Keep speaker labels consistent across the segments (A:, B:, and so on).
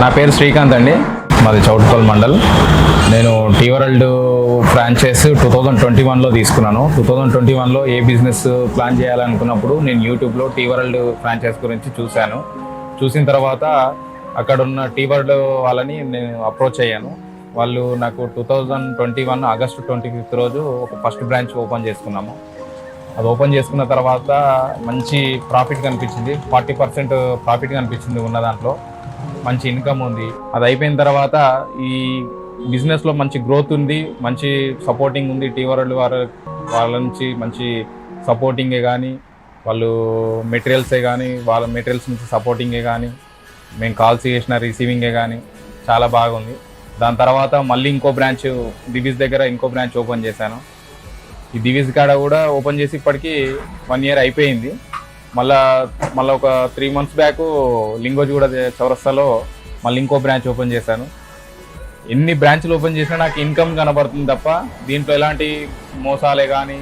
A: నా పేరు శ్రీకాంత్ అండి, మాది చౌటుపల్ మండల్. నేను టీ వరల్డ్ ఫ్రాంచైజ్ 2021లో తీసుకున్నాను. 2021లో ఏ బిజినెస్ ప్లాన్ చేయాలనుకున్నప్పుడు నేను యూట్యూబ్లో టీ వరల్డ్ ఫ్రాంచైజ్ గురించి చూసిన తర్వాత అక్కడ ఉన్న టీ వరల్డ్ వాళ్ళని నేను అప్రోచ్ అయ్యాను. వాళ్ళు నాకు 2021 ఆగస్టు 25 రోజు ఒక ఫస్ట్ బ్రాంచ్ ఓపెన్ చేసుకున్నాము. అది ఓపెన్ చేసుకున్న తర్వాత మంచి ప్రాఫిట్ కనిపించింది, 40% ప్రాఫిట్ కనిపించింది. ఉన్న దాంట్లో మంచి ఇన్కమ్ ఉంది. అది అయిపోయిన తర్వాత ఈ బిజినెస్లో మంచి గ్రోత్ ఉంది, మంచి సపోర్టింగ్ ఉంది. టీ వరల్డ్ వాళ్ళ నుంచి మంచి సపోర్టింగే కానీ, వాళ్ళు మెటీరియల్సే కానీ, వాళ్ళ మెటీరియల్స్ నుంచి సపోర్టింగే కానీ, మేము కాల్స్ చేసిన రిసీవింగే కానీ చాలా బాగుంది. దాని తర్వాత మళ్ళీ ఇంకో బ్రాంచ్ దివీస్ దగ్గర ఇంకో బ్రాంచ్ ఓపెన్ చేశాను. ఈ దివీస్ కాడ కూడా ఓపెన్ చేసి ఇప్పటికీ 1 year అయిపోయింది. మళ్ళీ ఒక 3 months బ్యాక్ లింగోజిగూడ చౌరస్తాలో మళ్ళీ ఇంకో బ్రాంచ్ ఓపెన్ చేశాను. ఎన్ని బ్రాంచ్లు ఓపెన్ చేసినా నాకు ఇన్కమ్ కనబడుతుంది తప్ప దీంట్లో ఎలాంటి మోసాలే కానీ,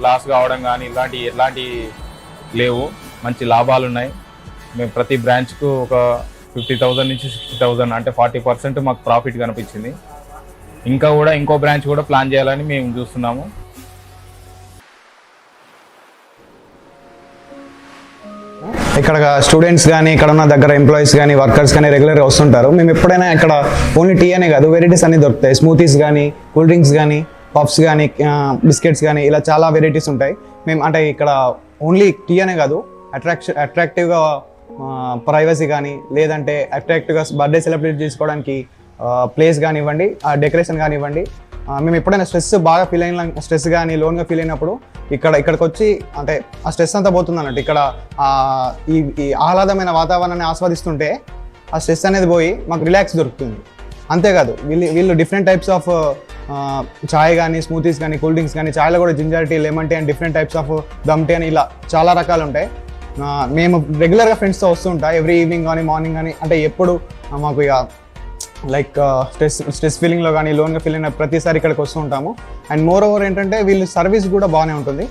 A: లాస్ కావడం కానీ ఎలాంటి లేవు. మంచి లాభాలు ఉన్నాయి. మేము ప్రతి బ్రాంచ్కు ఒక 50,000 నుంచి 60,000 అంటే 40% మాకు ప్రాఫిట్ కనిపించింది. ఇంకా కూడా ఇంకో బ్రాంచ్ కూడా ప్లాన్ చేయాలని మేము చూస్తున్నాము.
B: ఇక్కడ స్టూడెంట్స్ కానీ, ఇక్కడ ఉన్న దగ్గర ఎంప్లాయీస్ కానీ, వర్కర్స్ కానీ రెగ్యులర్గా వస్తుంటారు. మేము ఎప్పుడైనా ఇక్కడ ఓన్లీ టీ అనే కాదు, వెరైటీస్ అన్నీ దొరుకుతాయి. స్మూతీస్ కానీ, కూల్ డ్రింక్స్ కానీ, పఫ్స్ కానీ, బిస్కెట్స్ కానీ, ఇలా చాలా వెరైటీస్ ఉంటాయి. మేము అంటే ఇక్కడ ఓన్లీ టీ అనే కాదు, అట్రాక్టివ్గా ప్రైవసీ కానీ, లేదంటే అట్రాక్టివ్గా బర్త్డే సెలబ్రేట్ చేసుకోవడానికి ప్లేస్ కానివ్వండి, డెకరేషన్ కానివ్వండి. మేము ఎప్పుడైనా స్ట్రెస్ కానీ లోన్గా ఫీల్ అయినప్పుడు ఇక్కడికి వచ్చి అంటే ఆ స్ట్రెస్ అంతా పోతుంది అన్నట్టు. ఇక్కడ ఈ ఆహ్లాదమైన వాతావరణాన్ని ఆస్వాదిస్తుంటే ఆ స్ట్రెస్ అనేది పోయి మాకు రిలాక్స్ దొరుకుతుంది. అంతేకాదు వీళ్ళు డిఫరెంట్ టైప్స్ ఆఫ్ చాయ్ కానీ, స్మూతీస్ కానీ, కూల్ డ్రింక్స్ కానీ, చాయ్లో కూడా ginger tea, lemon tea and different types of dum tea అని ఇలా చాలా రకాలు ఉంటాయి. మేము రెగ్యులర్గా ఫ్రెండ్స్తో వస్తుంటా ఎవ్రీ ఈవినింగ్ కానీ, మార్నింగ్ కానీ. అంటే ఎప్పుడు మాకు ఇక లైక్ స్ట్రెస్ ఫీలింగ్లో కానీ, లోన్గా ఫీల్ అయిన ప్రతిసారి ఇక్కడికి వస్తూ ఉంటాము. అండ్ మోర్ ఓవర్ ఏంటంటే వీళ్ళు సర్వీస్ కూడా బాగానే ఉంటుంది.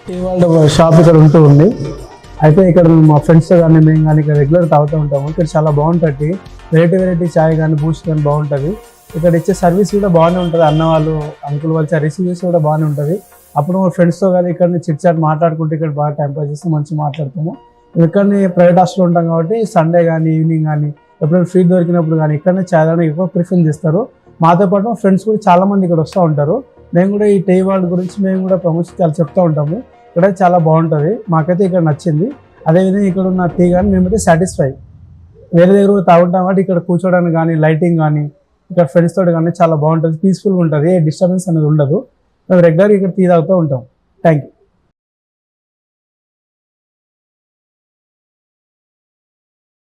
C: టీ వరల్డ్ షాప్ ఇక్కడ ఉంది. అయితే ఇక్కడ మా ఫ్రెండ్స్తో కానీ మేము కానీ ఇక్కడ రెగ్యులర్ తాగుతూ ఉంటాము. ఇక్కడ చాలా బాగుంటుంది. వెరైటీ చాయ్ కానీ, బూస్ట్ కానీ బాగుంటుంది. ఇక్కడ ఇచ్చే సర్వీస్ కూడా బాగానే ఉంటుంది. అన్న వాళ్ళు, అంకుల్ వాళ్ళు రిసీవ్స్ కూడా బాగానే ఉంటుంది. అప్పుడు మా ఫ్రెండ్స్తో కానీ ఇక్కడ చిట్ చాట్ మాట్లాడుకుంటూ ఇక్కడ బాగా టైం పాస్ చేస్తే మంచిగా మాట్లాడుతాము. ఇక్కడనే ప్రైవేట్ హాస్టల్ ఉంటాం కాబట్టి సండే కానీ, ఈవినింగ్ కానీ, ఎప్పుడైనా ఫ్రీ దొరికినప్పుడు కానీ ఇక్కడనే చాయ్ తాగడానికి ఎక్కువ ప్రిఫర్ చేస్తారు. మాతో పాటు మా ఫ్రెండ్స్ కూడా చాలామంది ఇక్కడ వస్తూ ఉంటారు. మేము కూడా ఈ టీ వరల్డ్ గురించి మేము కూడా ప్రమోషన్ చాలా చెప్తూ ఉంటాము. ఇక్కడ చాలా బాగుంటుంది, మాకైతే ఇక్కడ నచ్చింది. అదేవిధంగా ఇక్కడ ఉన్న టీ కానీ మేమైతే సాటిస్ఫై. వేరే దగ్గర తాగుంటాం కాబట్టి ఇక్కడ కూర్చోడానికి కానీ, లైటింగ్ కానీ, ఇక్కడ ఫ్రెండ్స్ తోటి కానీ చాలా బాగుంటుంది, పీస్ఫుల్గా ఉంటుంది, ఏ డిస్టర్బెన్స్ అనేది ఉండదు. మేము రెగ్యులర్గా ఇక్కడ టీ తాగుతూ ఉంటాం. Thank you.